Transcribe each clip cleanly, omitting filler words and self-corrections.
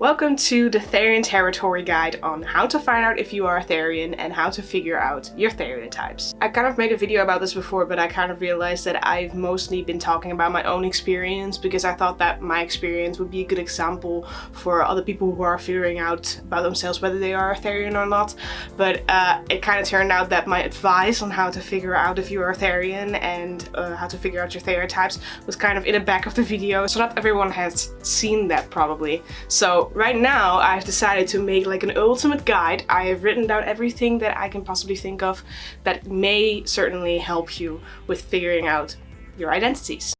Welcome to the Therianthropy guide on how to find out if you are a Therian and how to figure out your theriotypes. I kind of made a video about this before, but I kind of realized that I've mostly been talking about my own experience because I thought that my experience would be a good example for other people who are figuring out about themselves whether they are a Therian or not. But it kind of turned out that my advice on how to figure out if you are a Therian and how to figure out your theriotypes was kind of in the back of the video, so not everyone has seen that probably. So right now I've decided to make like an ultimate guide. I have written down everything that I can possibly think of that may certainly help you with figuring out your identities.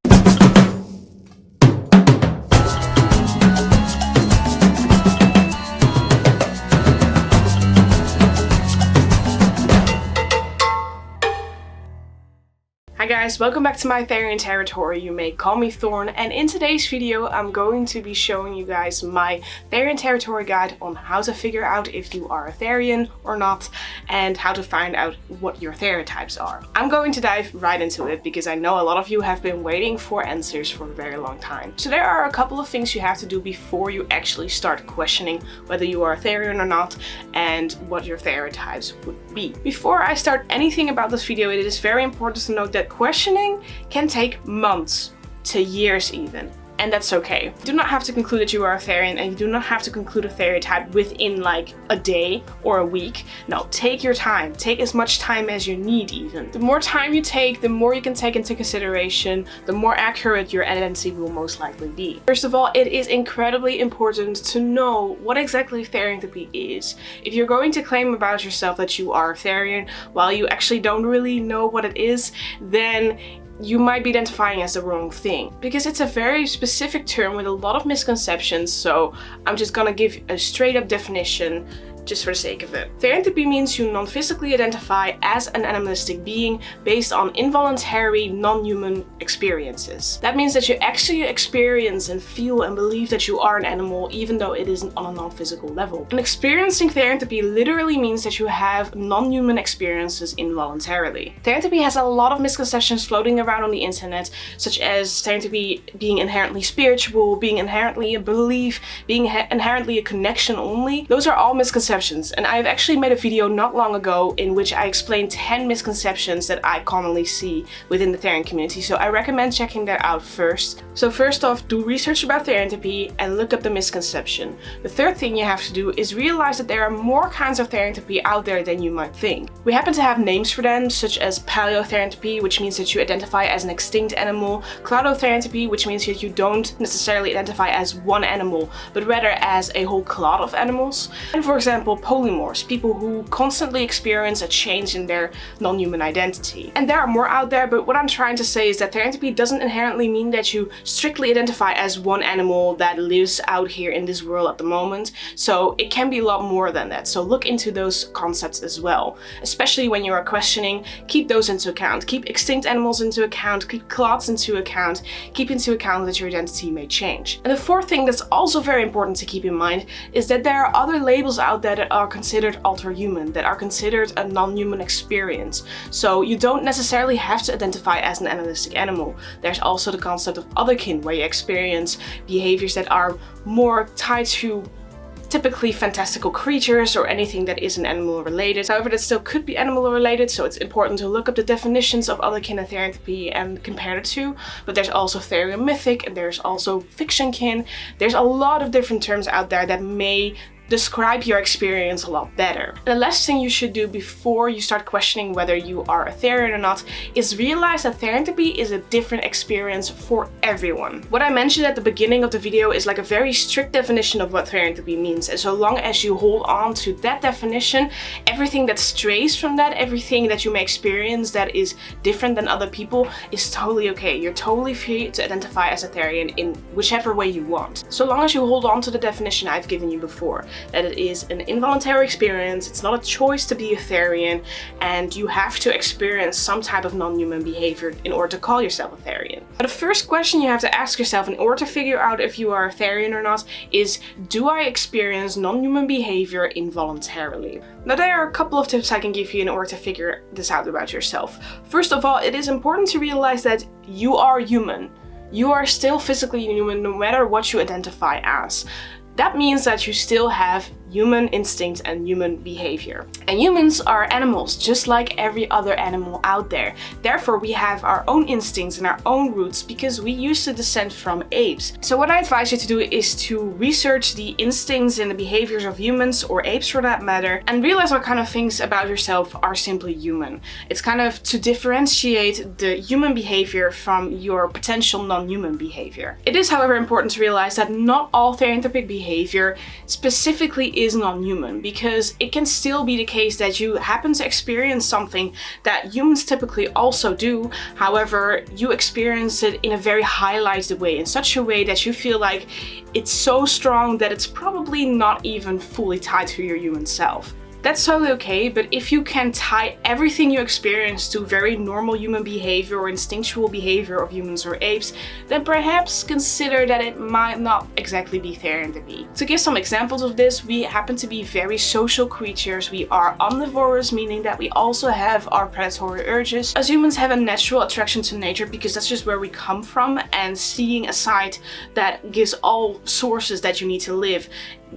Hi guys, welcome back to my Therian territory. You may call me Thorn, and in today's video I'm going to be showing you guys my Therian territory guide on how to figure out if you are a Therian or not and how to find out what your theriotypes are. I'm going to dive right into it because I know a lot of you have been waiting for answers for a very long time. So there are a couple of things you have to do before you actually start questioning whether you are a Therian or not and what your theriotypes would be. Before I start anything about this video, it is very important to note that questioning can take months to years even. And that's okay. You do not have to conclude that you are a Therian, and you do not have to conclude a theriotype within like a day or a week. No, take your time. Take as much time as you need even. The more time you take, the more you can take into consideration, the more accurate your identity will most likely be. First of all, it is incredibly important to know what exactly Therianthropy is. If you're going to claim about yourself that you are a Therian while you actually don't really know what it is, then you might be identifying as the wrong thing, because it's a very specific term with a lot of misconceptions, so I'm just gonna give a straight up definition just for the sake of it. Therianthropy means you non-physically identify as an animalistic being based on involuntary, non-human experiences. That means that you actually experience and feel and believe that you are an animal even though it isn't on a non-physical level. And experiencing Therianthropy literally means that you have non-human experiences involuntarily. Therianthropy has a lot of misconceptions floating around on the internet, such as Therianthropy being inherently spiritual, being inherently a belief, being inherently a connection only. Those are all misconceptions. And I've actually made a video not long ago in which I explained 10 misconceptions that I commonly see within the Therian community, so I recommend checking that out first. So first off, do research about Therianthropy and look up the misconception. The third thing you have to do is realize that there are more kinds of Therianthropy out there than you might think. We happen to have names for them, such as Paleotherianthropy, which means that you identify as an extinct animal, Cladotherianthropy, which means that you don't necessarily identify as one animal, but rather as a whole clod of animals, and for example, polymorphs, people who constantly experience a change in their non-human identity. And there are more out there, but what I'm trying to say is that Therianthropy doesn't inherently mean that you strictly identify as one animal that lives out here in this world at the moment. So it can be a lot more than that. So look into those concepts as well. Especially when you are questioning, keep those into account. Keep extinct animals into account, keep clods into account, keep into account that your identity may change. And the fourth thing that's also very important to keep in mind is that there are other labels out there that are considered ultra-human, that are considered a non-human experience. So you don't necessarily have to identify as an animalistic animal. There's also the concept of otherkin, where you experience behaviors that are more tied to typically fantastical creatures or anything that isn't animal related. However, that still could be animal related, so it's important to look up the definitions of otherkin and Therianthropy and compare the two. But there's also theriomythic and there's also fictionkin. There's a lot of different terms out there that may describe your experience a lot better. And the last thing you should do before you start questioning whether you are a Therian or not is realize that Therianthropy is a different experience for everyone. What I mentioned at the beginning of the video is like a very strict definition of what Therianthropy means, and so long as you hold on to that definition, everything that strays from that, everything that you may experience that is different than other people is totally okay. You're totally free to identify as a Therian in whichever way you want. So long as you hold on to the definition I've given you before, that it is an involuntary experience, it's not a choice to be a Therian, and you have to experience some type of non-human behavior in order to call yourself a Therian. But the first question you have to ask yourself in order to figure out if you are a Therian or not is, do I experience non-human behavior involuntarily? Now there are a couple of tips I can give you in order to figure this out about yourself. First of all, it is important to realize that you are human. You are still physically human no matter what you identify as. that means that you still have human instincts and human behavior. And humans are animals, just like every other animal out there. Therefore, we have our own instincts and our own roots because we used to descend from apes. So what I advise you to do is to research the instincts and the behaviors of humans, or apes for that matter, and realize what kind of things about yourself are simply human. It's kind of to differentiate the human behavior from your potential non-human behavior. It is, however, important to realize that not all therianthropic behavior specifically is non-human, because it can still be the case that you happen to experience something that humans typically also do. However, you experience it in a very highlighted way, in such a way that you feel like it's so strong that it's probably not even fully tied to your human self. That's totally okay, but if you can tie everything you experience to very normal human behavior or instinctual behavior of humans or apes, then perhaps consider that it might not exactly be therianthropy. To give some examples of this, we happen to be very social creatures. We are omnivorous, meaning that we also have our predatory urges. As humans have a natural attraction to nature because that's just where we come from, and seeing a sight that gives all sources that you need to live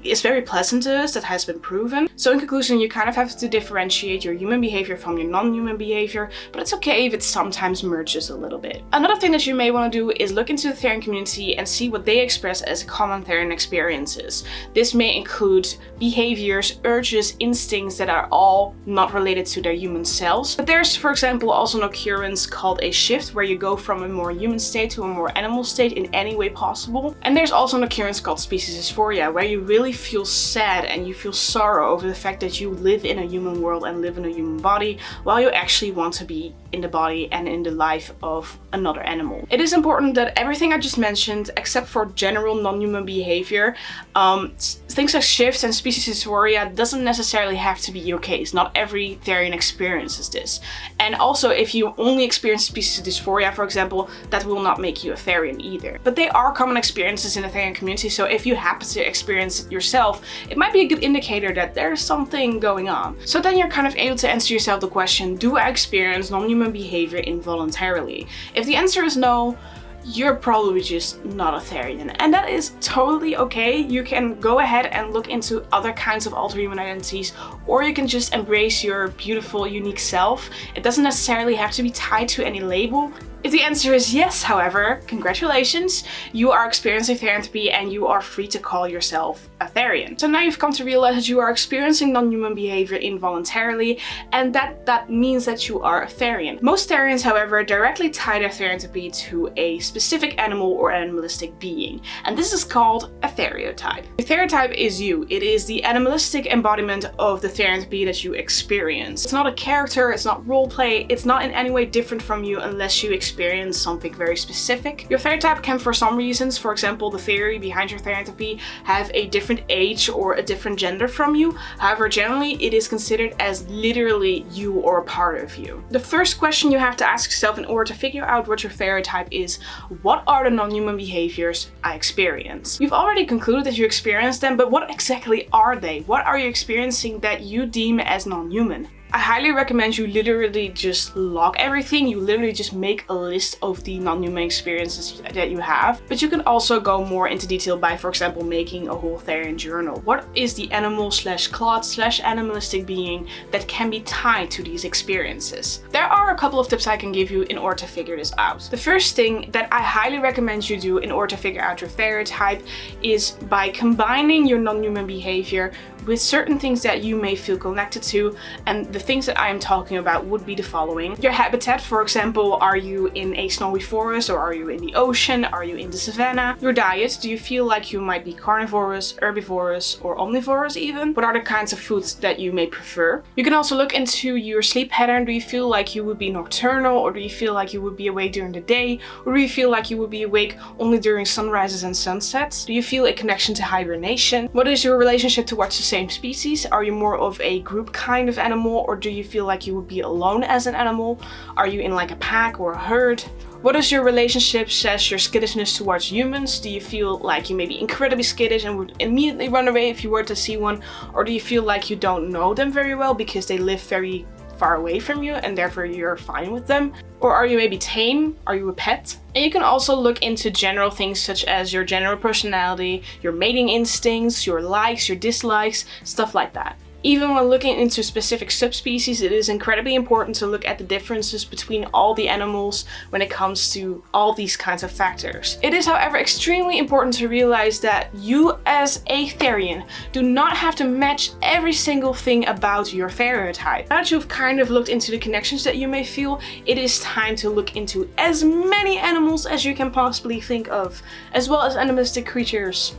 is very pleasant to us. That has been proven. So in conclusion, you kind of have to differentiate your human behavior from your non-human behavior, but it's okay if it sometimes merges a little bit. Another thing that you may want to do is look into the Therian community and see what they express as common Therian experiences. This may include behaviors, urges, instincts that are all not related to their human selves. But there's, for example, also an occurrence called a shift, where you go from a more human state to a more animal state in any way possible. And there's also an occurrence called species dysphoria, where you really feel sad and you feel sorrow over the fact that you live in a human world and live in a human body while you actually want to be in the body and in the life of another animal. It is important that everything I just mentioned, except for general non-human behavior, things like shifts and species dysphoria, doesn't necessarily have to be your case. Not every Therian experiences this. And also, if you only experience species dysphoria, for example, that will not make you a Therian either. But they are common experiences in the Therian community, so if you happen to experience it yourself, it might be a good indicator that there's something going on. So then you're kind of able to answer yourself the question, do I experience non-human behavior involuntarily? If the answer is no, you're probably just not a Therian. And that is totally okay. You can go ahead and look into other kinds of altered human identities, or you can just embrace your beautiful, unique self. It doesn't necessarily have to be tied to any label. If the answer is yes, however, congratulations, you are experiencing therianthropy and you are free to call yourself a Therian. So now you've come to realize that you are experiencing non-human behavior involuntarily, and that means that you are a Therian. Most Therians, however, directly tie their therianthropy to a specific animal or animalistic being, and this is called a theriotype. The theriotype is you. It is the animalistic embodiment of the therianthropy that you experience. It's not a character, it's not roleplay, it's not in any way different from you unless you experience something very specific. Your theriotype can, for some reasons, for example the theory behind your therianthropy, have a different age or a different gender from you. However, generally it is considered as literally you or a part of you. The first question you have to ask yourself in order to figure out what your theriotype is, what are the non-human behaviors I experience? You've already concluded that you experience them, but what exactly are they? What are you experiencing that you deem as non-human? I highly recommend you literally just log everything. You literally just make a list of the non-human experiences that you have. But you can also go more into detail by, for example, making a whole Therian journal. What is the animal / clod / animalistic being that can be tied to these experiences? There are a couple of tips I can give you in order to figure this out. The first thing that I highly recommend you do in order to figure out your theriotype is by combining your non-human behavior with certain things that you may feel connected to. And the things that I am talking about would be the following. Your habitat, for example, are you in a snowy forest or are you in the ocean? Are you in the savannah? Your diet, do you feel like you might be carnivorous, herbivorous, or omnivorous even? What are the kinds of foods that you may prefer? You can also look into your sleep pattern. Do you feel like you would be nocturnal, or do you feel like you would be awake during the day? Or do you feel like you would be awake only during sunrises and sunsets? Do you feel a connection to hibernation? What is your relationship towards the same species? Are you more of a group kind of animal, or do you feel like you would be alone as an animal? Are you in like a pack or a herd? What is your relationship / your skittishness towards humans? Do you feel like you may be incredibly skittish and would immediately run away if you were to see one? Or do you feel like you don't know them very well because they live very far away from you and therefore you're fine with them? Or are you maybe tame? Are you a pet? And you can also look into general things such as your general personality, your mating instincts, your likes, your dislikes, stuff like that. Even when looking into specific subspecies, it is incredibly important to look at the differences between all the animals when it comes to all these kinds of factors. It is, however, extremely important to realize that you as a Therian do not have to match every single thing about your theriotype. Now that you've kind of looked into the connections that you may feel, it is time to look into as many animals as you can possibly think of, as well as animalistic creatures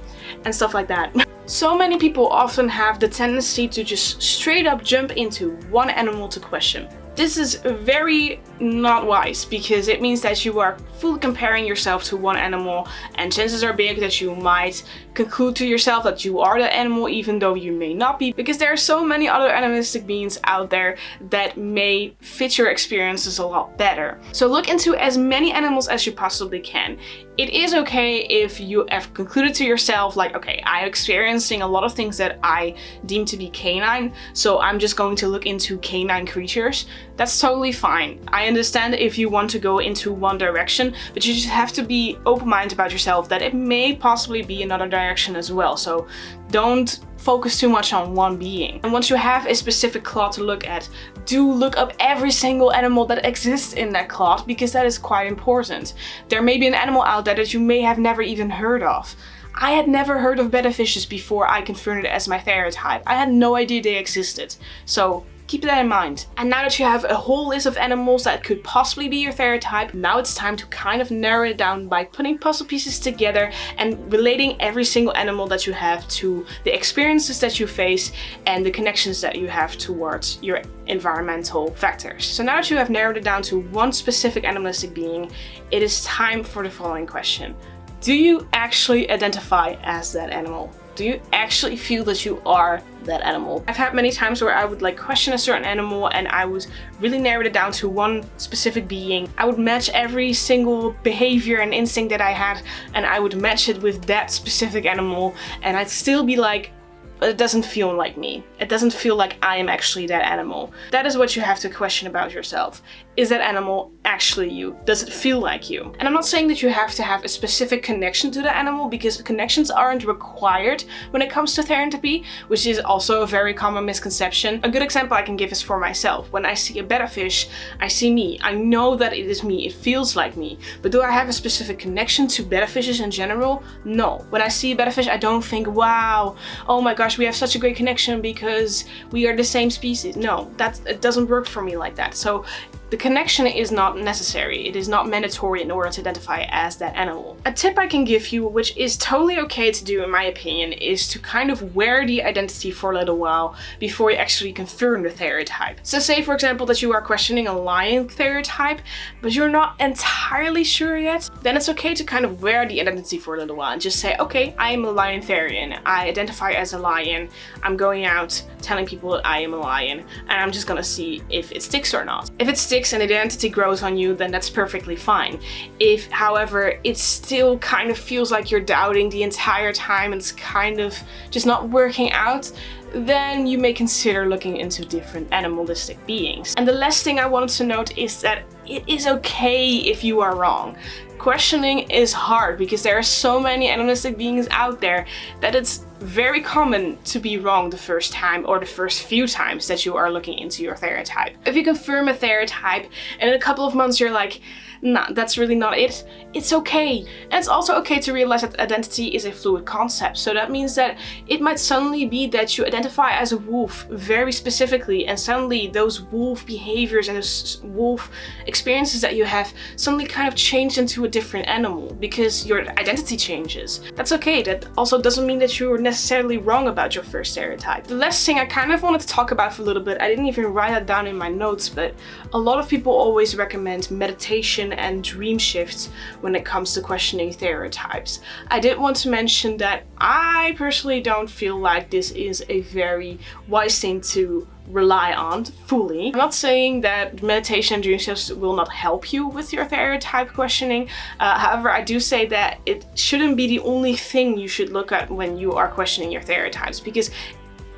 and stuff like that. So many people often have the tendency to just straight up jump into one animal to question. This is very not wise because it means that you are fully comparing yourself to one animal, and chances are big that you might conclude to yourself that you are the animal even though you may not be, because there are so many other animalistic beings out there that may fit your experiences a lot better. So look into as many animals as you possibly can. It is okay if you have concluded to yourself like, okay, I'm experiencing a lot of things that I deem to be canine, so I'm just going to look into canine creatures. That's totally fine. I understand if you want to go into one direction, but you just have to be open-minded about yourself that it may possibly be another direction as well. So don't focus too much on one being. And once you have a specific clade to look at, do look up every single animal that exists in that clade, because that is quite important. There may be an animal out there that you may have never even heard of. I had never heard of betafishes before I confirmed it as my theriotype. I had no idea they existed. So keep that in mind. And now that you have a whole list of animals that could possibly be your theriotype, now it's time to kind of narrow it down by putting puzzle pieces together and relating every single animal that you have to the experiences that you face and the connections that you have towards your environmental factors. So now that you have narrowed it down to one specific animalistic being, it is time for the following question. Do you actually identify as that animal? Do you actually feel that you are that animal? I've had many times where I would like question a certain animal and I would really narrow it down to one specific being. I would match every single behavior and instinct that I had, and I would match it with that specific animal, and I'd still be like, but it doesn't feel like me. It doesn't feel like I am actually that animal. That is what you have to question about yourself. Is that animal actually you? Does it feel like you? And I'm not saying that you have to have a specific connection to the animal, because connections aren't required when it comes to therianthropy, which is also a very common misconception. A good example I can give is for myself. When I see a betafish, I see me. I know that it is me. It feels like me. But do I have a specific connection to betafishes in general? No. When I see a betafish, I don't think, wow, oh my gosh, we have such a great connection because we are the same species. No, it doesn't work for me like that. So the connection is not necessary. It is not mandatory in order to identify as that animal. A tip I can give you, which is totally okay to do in my opinion, is to kind of wear the identity for a little while before you actually confirm the theriotype. So say for example that you are questioning a lion theriotype, but you're not entirely sure yet, then it's okay to kind of wear the identity for a little while and just say, okay, I am a lion Therian. I identify as a lion. I'm going out telling people that I am a lion, and I'm just gonna see if it sticks or not. If it sticks and identity grows on you, then that's perfectly fine. If, however, it still kind of feels like you're doubting the entire time and it's kind of just not working out, then you may consider looking into different animalistic beings. And the last thing I wanted to note is that it is okay if you are wrong. Questioning is hard because there are so many animalistic beings out there that it's very common to be wrong the first time or the first few times that you are looking into your theriotype. If you confirm a theriotype and in a couple of months you're like, nah, that's really not it, it's okay. And it's also okay to realize that identity is a fluid concept. So that means that it might suddenly be that you identify as a wolf very specifically, and suddenly those wolf behaviors and those wolf experiences that you have suddenly kind of change into a different animal because your identity changes. That's okay. That also doesn't mean that you're necessarily wrong about your first stereotype. The last thing I kind of wanted to talk about for a little bit, I didn't even write that down in my notes, but a lot of people always recommend meditation and dream shifts when it comes to questioning stereotypes. I did want to mention that I personally don't feel like this is a very wise thing to rely on fully. I'm not saying that meditation and dream shifts will not help you with your theriotype questioning. However, I do say that it shouldn't be the only thing you should look at when you are questioning your theriotypes, because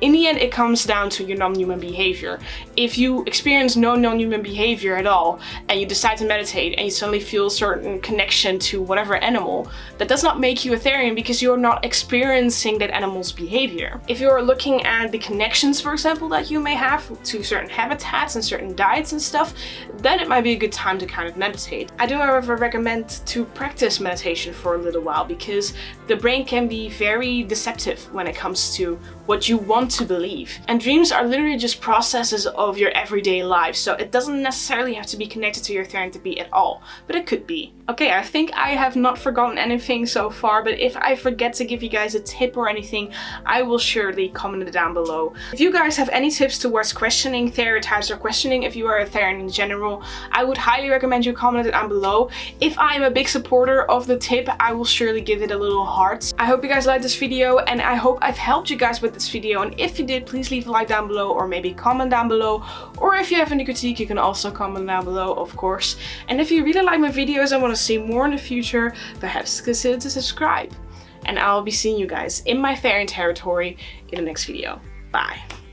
In the end, it comes down to your non-human behavior. If you experience no non-human behavior at all, and you decide to meditate and you suddenly feel a certain connection to whatever animal, that does not make you a Therian because you're not experiencing that animal's behavior. If you're looking at the connections, for example, that you may have to certain habitats and certain diets and stuff, then it might be a good time to kind of meditate. I do, however, recommend to practice meditation for a little while because the brain can be very deceptive when it comes to what you want to believe. And dreams are literally just processes of your everyday life, so it doesn't necessarily have to be connected to your Therianthropy at all, but it could be. Okay, I think I have not forgotten anything so far, but if I forget to give you guys a tip or anything, I will surely comment it down below. If you guys have any tips towards questioning theriotypes or questioning if you are a Therian in general, I would highly recommend you comment it down below. If I'm a big supporter of the tip, I will surely give it a little heart. I hope you guys liked this video, and I hope I've helped you guys with this video, and if you did, please leave a like down below or maybe comment down below, or if you have any critique you can also comment down below, of course. And if you really like my videos and want to see more in the future, perhaps consider to subscribe. And I'll be seeing you guys in my Therian territory in the next video. Bye.